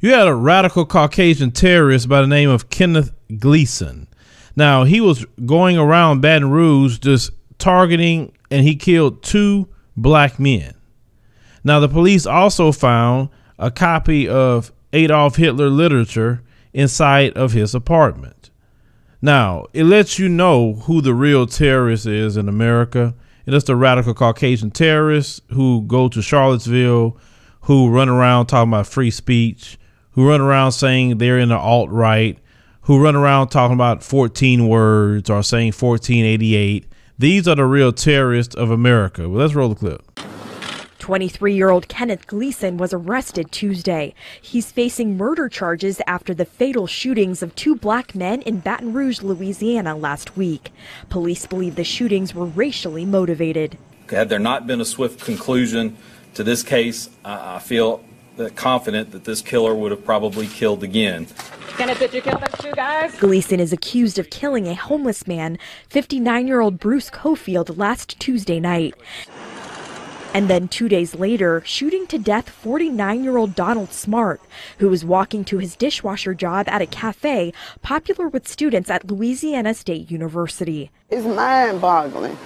You had a radical Caucasian terrorist by the name of Kenneth Gleason. Now, he was going around Baton Rouge just targeting, and he killed 2 black men. Now, the police also found a copy of Adolf Hitler literature inside of his apartment. Now, it lets you know who the real terrorist is in America. It is the radical Caucasian terrorists who go to Charlottesville, who run around talking about free speech, who run around saying they're in the alt-right, who run around talking about 14 words or saying 1488. These are the real terrorists of America. Well, let's roll the clip. 23-year-old Kenneth Gleason was arrested Tuesday. He's facing murder charges after the fatal shootings of 2 black men in Baton Rouge, Louisiana last week. Police believe the shootings were racially motivated. Had there not been a swift conclusion to this case, I feel confident that this killer would have probably killed again. Kenneth, did you kill those 2 guys? Gleason is accused of killing a homeless man, 59-year-old Bruce Cofield, last Tuesday night. And then 2 days later, shooting to death 49-year-old Donald Smart, who was walking to his dishwasher job at a cafe popular with students at Louisiana State University. It's mind-boggling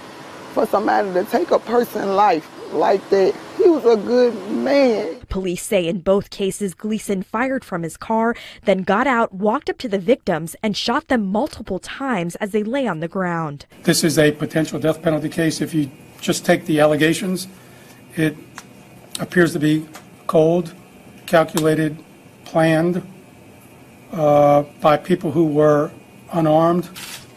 for somebody to take a person's life like that. He was a good man. Police say in both cases, Gleason fired from his car, then got out, walked up to the victims, and shot them multiple times as they lay on the ground. This is a potential death penalty case. If you just take the allegations, it appears to be cold, calculated, planned by people who were unarmed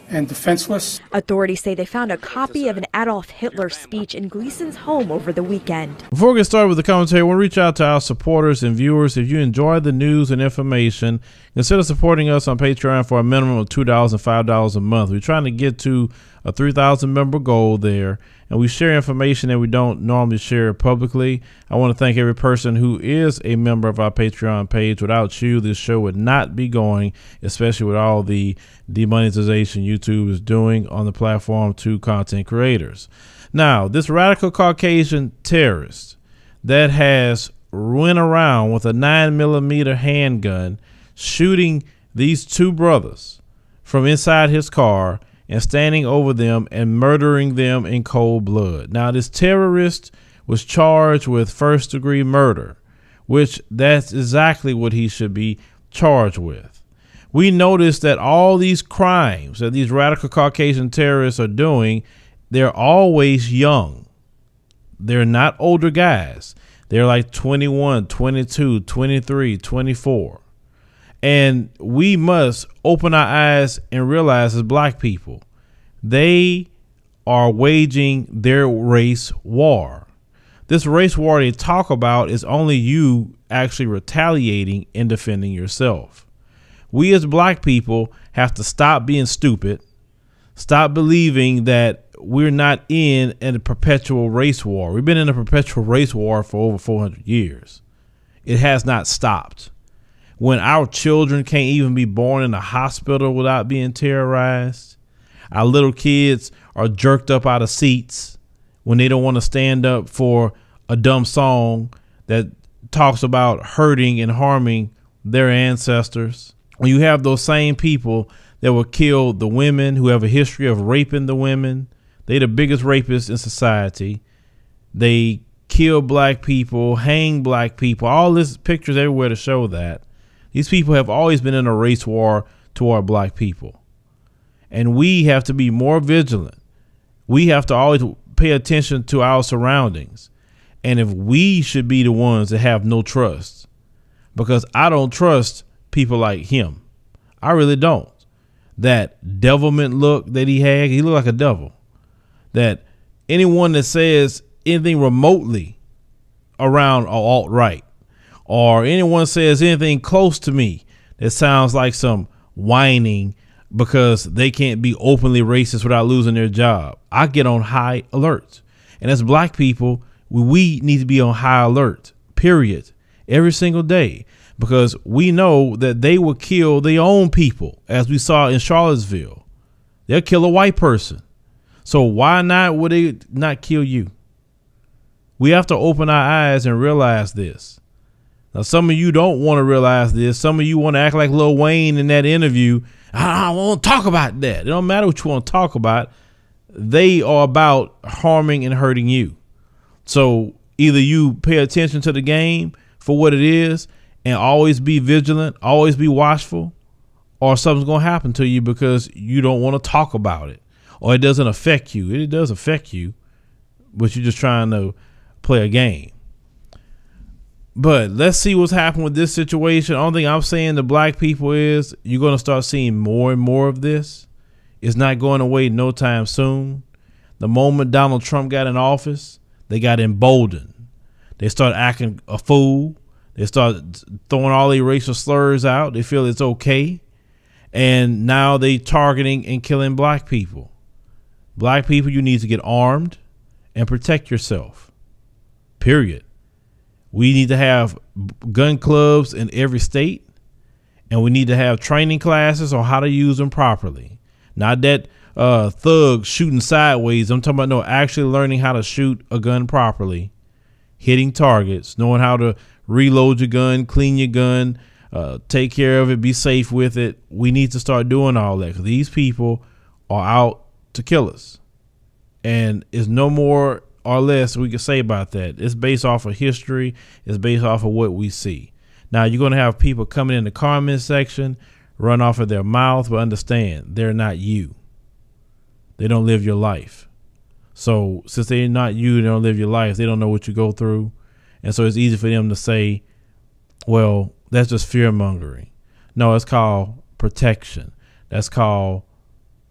and defenseless. Authorities say they found a copy of an Adolf Hitler speech in Gleason's home over the weekend. Before we get started with the commentary, I want to reach out to our supporters and viewers. If you enjoy the news and information, consider supporting us on Patreon for a minimum of $2 and $5 a month. We're trying to get to a 3,000 member goal there, and we share information that we don't normally share publicly. I want to thank every person who is a member of our Patreon page. Without you, this show would not be going, especially with all the demonetization YouTube is doing on the platform to content creators. Now, this radical Caucasian terrorist that has went around with a 9mm handgun shooting these 2 brothers from inside his car and standing over them and murdering them in cold blood. Now, this terrorist was charged with first-degree murder, which that's exactly what he should be charged with. We notice that all these crimes that these radical Caucasian terrorists are doing, they're always young. They're not older guys. They're like 21, 22, 23, 24. And we must open our eyes and realize as black people, they are waging their race war. This race war they talk about is only you actually retaliating and defending yourself. We as black people have to stop being stupid, stop believing that we're not in a perpetual race war. We've been in a perpetual race war for over 400 years. It has not stopped. When our children can't even be born in a hospital without being terrorized, our little kids are jerked up out of seats when they don't want to stand up for a dumb song that talks about hurting and harming their ancestors. When you have those same people that will kill the women who have a history of raping the women, they're the biggest rapists in society. They kill black people, hang black people, all this pictures everywhere to show that. These people have always been in a race war toward black people. And we have to be more vigilant. We have to always pay attention to our surroundings. And if we should be the ones that have no trust, because I don't trust people like him. I really don't. That devilment look that he looked like a devil. That anyone that says anything remotely around alt-right, or anyone says anything close to me that sounds like some whining because they can't be openly racist without losing their job, I get on high alert. And as black people, we need to be on high alert, period, every single day, because we know that they will kill their own people, as we saw in Charlottesville. They'll kill a white person. So why not would they not kill you? We have to open our eyes and realize this. Now, some of you don't want to realize this. Some of you want to act like Lil Wayne in that interview. I don't want to talk about that. It don't matter what you want to talk about. They are about harming and hurting you. So either you pay attention to the game for what it is and always be vigilant, always be watchful, or something's going to happen to you because you don't want to talk about it, or it doesn't affect you. It does affect you, but you're just trying to play a game. But let's see what's happened with this situation. The only thing I'm saying to black people is you're going to start seeing more and more of this. It's not going away no time soon. The moment Donald Trump got in office, they got emboldened. They start acting a fool. They start throwing all these racial slurs out. They feel it's okay. And now they targeting and killing black people. Black people, you need to get armed and protect yourself. Period. We need to have gun clubs in every state, and we need to have training classes on how to use them properly. Not that thugs shooting sideways. I'm talking about no, actually learning how to shoot a gun properly, hitting targets, knowing how to reload your gun, clean your gun, take care of it, be safe with it. We need to start doing all that because these people are out to kill us, and it's no more or less we can say about that. It's based off of history. It's based off of what we see. Now, you're going to have people coming in the comment section, run off of their mouth, but understand they're not you. They don't live your life. So since they're not you, they don't live your life, they don't know what you go through. And so it's easy for them to say, well, that's just fear mongering. No, it's called protection. That's called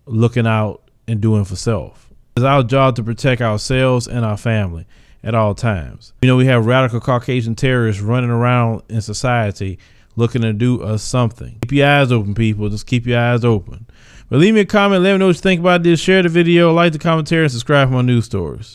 looking out and doing for self. It's our job to protect ourselves and our family at all times. You know, we have radical Caucasian terrorists running around in society looking to do us something. Keep your eyes open, people. Just keep your eyes open. But leave me a comment. Let me know what you think about this. Share the video, like the commentary, and subscribe for my news stories.